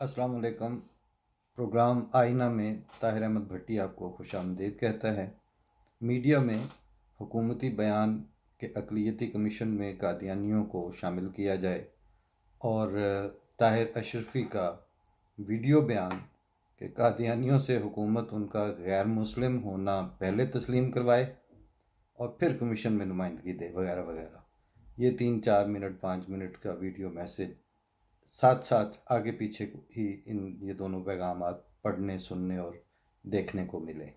अस्सलाम वालेकुम। प्रोग्राम आईना में ताहिर अहमद भट्टी आपको खुश आमदीद कहता है। मीडिया में हुकूमती बयान के अक़लियती कमीशन में कादियानियों को शामिल किया जाए और ताहिर अशरफी का वीडियो बयान कि कादियानियों से हुकूमत उनका गैर मुस्लिम होना पहले तस्लीम करवाए और फिर कमीशन में नुमाइंदगी दे वगैरह वगैरह। ये 3-4 मिनट 5 मिनट का वीडियो मैसेज साथ साथ आगे पीछे ही ये दोनों पैगामात पढ़ने सुनने और देखने को मिले।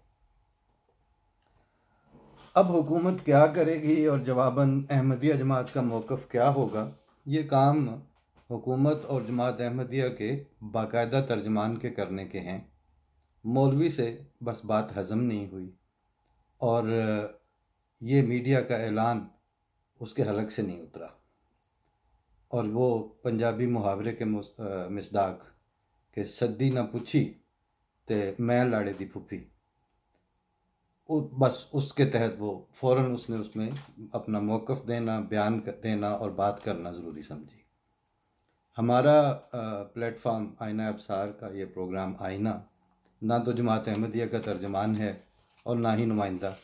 अब हुकूमत क्या करेगी और जवाबन अहमदिया जमात का मौक़िफ़ क्या होगा, ये काम हुकूमत और जमात अहमदिया के बाकायदा तर्जमान के करने के हैं। मौलवी से बस बात हज़म नहीं हुई और ये मीडिया का ऐलान उसके हलक से नहीं उतरा और वो पंजाबी मुहावरे के मिसदाक के सद्दी ना पुछी ते मैं लाड़े दी फुफी, बस उसके तहत वो फ़ौरन उसने उसमें अपना मौक़िफ़ देना, बयान देना और बात करना ज़रूरी समझी। हमारा प्लेटफार्म आईना अब्सार का ये प्रोग्राम आईना ना तो जमात अहमदिया का तर्जमान है और ना ही नुमाइंदा,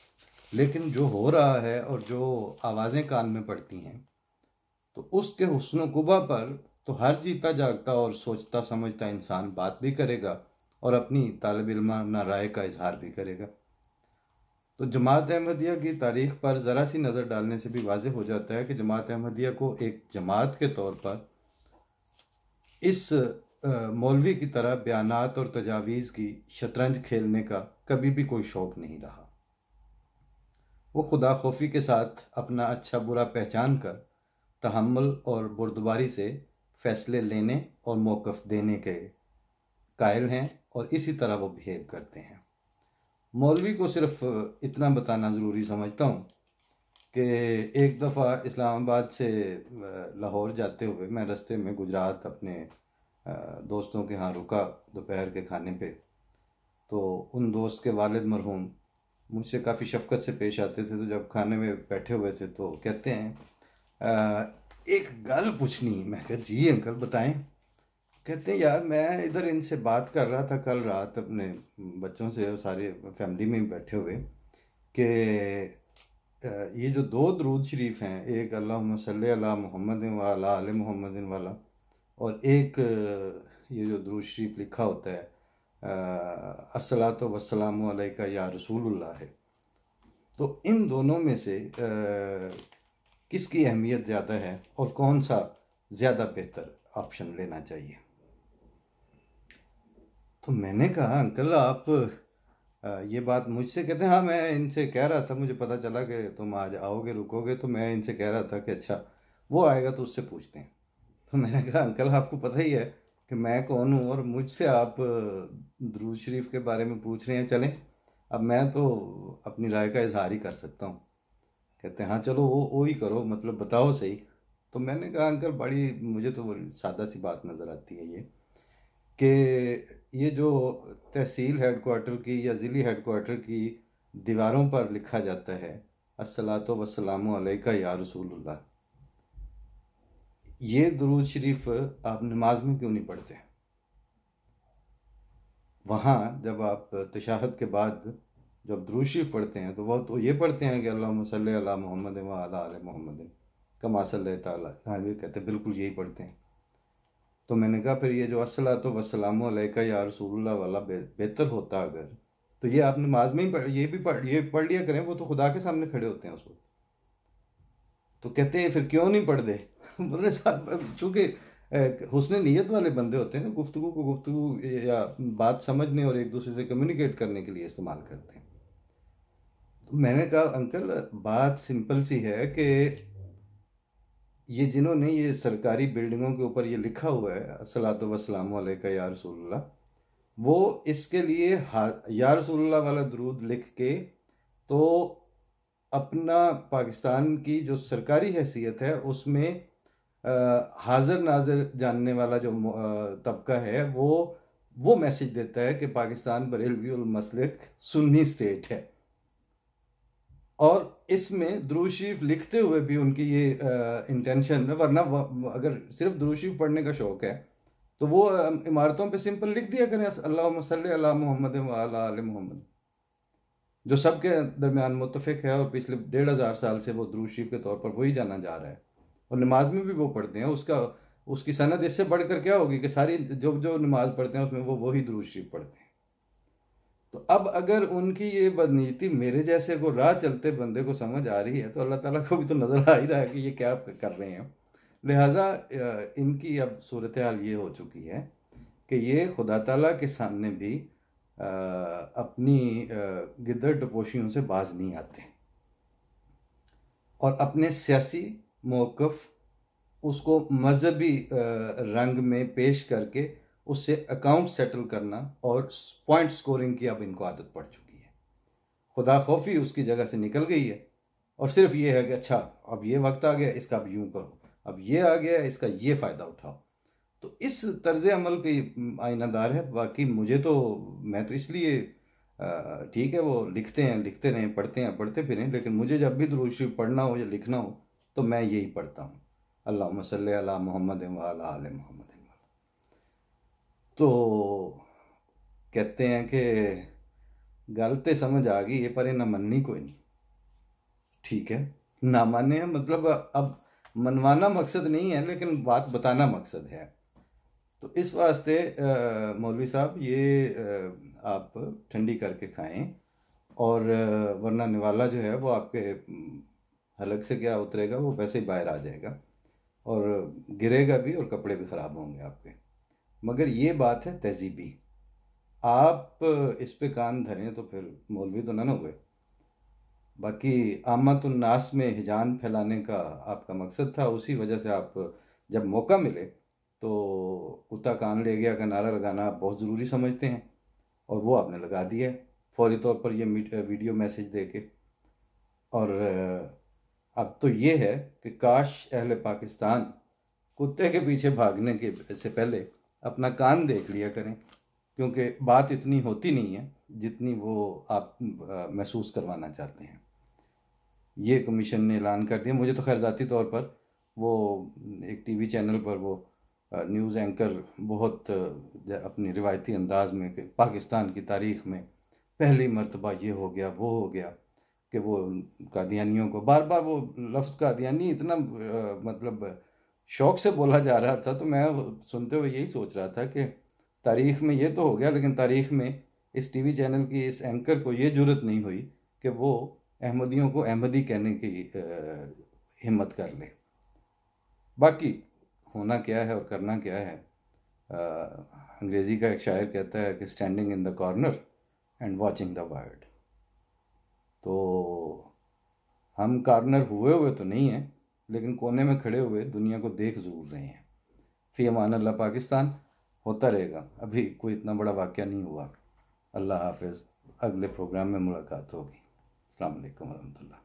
लेकिन जो हो रहा है और जो आवाज़ें कान में पड़ती हैं तो उसके हुस्न कुबा पर तो हर जीता जागता और सोचता समझता इंसान बात भी करेगा और अपनी तालिब इल्माना राय का इजहार भी करेगा। तो जमात अहमदिया की तारीख़ पर ज़रा सी नज़र डालने से भी वाज़ेह हो जाता है कि जमात अहमदिया को एक जमात के तौर पर इस मौलवी की तरह बयानात और तजावीज़ की शतरंज खेलने का कभी भी कोई शौक़ नहीं रहा। वो खुदा खौफी के साथ अपना अच्छा बुरा पहचान कर तहम्मुल और बुर्दबारी से फ़ैसले लेने और मौक़िफ़ देने के कायल हैं और इसी तरह वो बिहेव करते हैं। मौलवी को सिर्फ इतना बताना ज़रूरी समझता हूँ कि एक दफ़ा इस्लामाबाद से लाहौर जाते हुए मैं रास्ते में गुजरात अपने दोस्तों के यहाँ रुका दोपहर के खाने पे, तो उन दोस्त के वालिद मरहूम मुझसे काफ़ी शफ़क़त से पेश आते थे। तो जब खाने में बैठे हुए थे तो कहते हैं एक गल पूछनी। मैं कहा जी अंकल बताएं। कहते हैं यार मैं इधर इनसे बात कर रहा था कल रात अपने बच्चों से और सारे फैमिली में बैठे हुए कि ये जो 2 दरूद शरीफ हैं, एक अल्लाहुम्मा सल्ली अला मुहम्मद व अला आले मुहम्मद वाला और एक ये जो दरूद शरीफ लिखा होता है अस्सलातु वस्सलामु अलैका या रसूलुल्लाह है, तो इन दोनों में से किसकी अहमियत ज़्यादा है और कौन सा ज़्यादा बेहतर ऑप्शन लेना चाहिए। तो मैंने कहा अंकल आप ये बात मुझसे कहते हैं हाँ मैं इनसे कह रहा था, मुझे पता चला कि तुम आज आओगे रुकोगे, तो मैं इनसे कह रहा था कि अच्छा वो आएगा तो उससे पूछते हैं। तो मैंने कहा अंकल आपको पता ही है कि मैं कौन हूँ और मुझसे आप दरूद शरीफ के बारे में पूछ रहे हैं। चलें अब मैं तो अपनी राय का इजहार ही कर सकता हूँ। कहते हैं हाँ चलो वो ही करो, मतलब बताओ सही। तो मैंने कहा अंकल बड़ी मुझे तो सादा सी बात नज़र आती है ये कि ये जो तहसील हेडकोार्टर की या ज़िली हेडकोार्टर की दीवारों पर लिखा जाता है अस्सलातु वस्सलामु अलैका या रसूलुल्लाह, ये दरूद शरीफ आप नमाज में क्यों नहीं पढ़ते? वहाँ जब आप तशहद के बाद जब दरूद शरीफ पढ़ते हैं तो वो तो ये पढ़ते हैं कि अल्लाहुम्मा सल्ली अला मुहम्मद व अला आले मुहम्मद कमा सल्लैता तआला, हाँ ये कहते हैं बिल्कुल यही पढ़ते हैं। तो मैंने कहा फिर ये जो अस्सलातु वस्सलामु अलैका या रसूलुल्लाह वाला बेहतर होता अगर, तो ये आप नमाज में ही ये पढ़ लिया करें, वो तो खुदा के सामने खड़े होते हैं उस वक्त। तो कहते हैं फिर क्यों नहीं पढ़ते? बोले साहब चूँकि हुस्न नीयत वाले बंदे होते हैं ना, गुफ्तगू को गुफ्तगू या बात समझने और एक दूसरे से कम्युनिकेट करने के लिए इस्तेमाल करते हैं। तो मैंने कहा अंकल बात सिंपल सी है कि ये जिन्होंने ये सरकारी बिल्डिंगों के ऊपर ये लिखा हुआ है अस्सलातु वस्सलामु अलैका या रसूलुल्लाह, वो इसके लिए या रसूलुल्लाह वाला दरूद लिख के तो अपना पाकिस्तान की जो सरकारी हैसियत है उसमें हाजिर नाजिर जानने वाला जो तबका है वो मैसेज देता है कि पाकिस्तान बरेलवी उल मसलिक सुन्नी स्टेट है। और इसमें दरूद शरीफ लिखते हुए भी उनकी ये इंटेंशन, वरना अगर सिर्फ दरूद शरीफ पढ़ने का शौक़ है تو وہ عمارتوں پہ سمپل لکھ دیا کریں اللہم صلی علی محمد و علی آل محمد، جو سب کے درمیان متفق ہے، اور پچھلے 1500 سال سے وہ درود شریف کے طور پر وہی جانا جا رہا ہے، اور نماز میں بھی وہ پڑھتے ہیں۔ اس کی سند اس سے بڑھ کر کیا ہوگی کہ ساری جو نماز پڑھتے ہیں اس میں وہ وہی درود شریف پڑھتے ہیں۔ تو اب اگر ان کی یہ بدنیتی میرے جیسے کو راہ چلتے بندے کو سمجھ آ رہی ہے، تو اللہ تعالیٰ کو بھی تو نظر آ ہی رہا ہے کہ یہ کیا کر رہے ہیں۔ لہٰذا ان کی اب صورتحال یہ ہو چکی ہے کہ یہ خدا تعالیٰ کے سامنے بھی اپنی گدڑ ٹپوشیوں سے باز نہیں آتے، اور اپنے سیاسی موقف اس کو مذہبی رنگ میں پیش کر کے اس سے اکاؤنٹ سیٹل کرنا اور پوائنٹ سکورنگ کی اب ان کو عادت پڑ چکی ہے۔ خدا خوفی اس کی جگہ سے نکل گئی ہے، اور صرف یہ ہے کہ اچھا اب یہ وقت آ گیا اس کا اب یوں کرو، اب یہ آ گیا اس کا یہ فائدہ اٹھاؤ۔ تو اس طرز عمل کی آئینہ دار ہے۔ باقی میں تو اس لیے ٹھیک ہے وہ لکھتے رہیں پڑھتے پھریں، لیکن مجھے جب بھی درود شریف پڑھنا ہو یا لکھنا ہو تو میں یہی پڑھتا ہوں، اللہم صلی علی محمد و علی آل محمد۔ تو کہتے ہیں کہ گل تے سمجھ آ گئی ہے پر نہ مننی کوئی نہیں، ٹھیک ہے نہ مانے، مطلب اب منوانا مقصد نہیں ہے لیکن بات بتانا مقصد ہے۔ تو اس واسطے مولوی صاحب یہ آپ ٹھنڈی کر کے کھائیں، اور ورنہ نوالا جو ہے وہ آپ کے حلق سے کیا اترے گا، وہ ویسے ہی باہر آ جائے گا، اور گرے گا بھی، اور کپڑے بھی خراب ہوں گے آپ کے۔ مگر یہ بات ہے تہذیبی، آپ اس پہ کان دھریں تو پھر مولوی تو نہ ہوئے۔ باقی عامت الناس میں ہجان پھیلانے کا آپ کا مقصد تھا، اسی وجہ سے آپ جب موقع ملے تو کتا کان لے گیا کا نعرہ لگانا آپ بہت ضروری سمجھتے ہیں، اور وہ آپ نے لگا دیا ہے فوری طور پر یہ ویڈیو میسیج دے کے۔ اور اب تو یہ ہے کہ کاش اہل پاکستان کتے کے پیچھے بھاگنے کے سے پہلے اپنا کان دیکھ لیا کریں، کیونکہ بات اتنی ہوتی نہیں ہے جتنی وہ آپ محسوس کروانا چاہتے ہیں۔ یہ کمیشن نے اعلان کر دیا۔ مجھے تو خیر ذاتی طور پر وہ ایک ٹی وی چینل پر وہ نیوز اینکر بہت اپنی روایتی انداز میں کہ پاکستان کی تاریخ میں پہلی مرتبہ یہ ہو گیا وہ ہو گیا، کہ وہ قادیانیوں کو بار بار وہ لفظ قادیانی اتنا مطلب شوق سے بولا جا رہا تھا، تو میں سنتے ہوئے یہی سوچ رہا تھا کہ تاریخ میں یہ تو ہو گیا، لیکن تاریخ میں اس ٹی وی چینل کی اس اینکر کو یہ جرت نہیں ہوئی کہ وہ احمدیوں کو احمدی کہنے کی ہمت کر لے۔ باقی ہونا کیا ہے اور کرنا کیا ہے، انگریزی کا ایک شاعر کہتا ہے کہ standing in the corner and watching the world. تو ہم کارنر ہوئے تو نہیں ہیں، لیکن کونے میں کھڑے ہوئے دنیا کو دیکھ ضرور رہے ہیں۔ فی امان اللہ پاکستان ہوتا رہے گا، ابھی کوئی اتنا بڑا واقعہ نہیں ہوا۔ اللہ حافظ، اگلے پروگرام میں ملاقات ہوگی۔ السلام علیکم ورحمۃ اللہ۔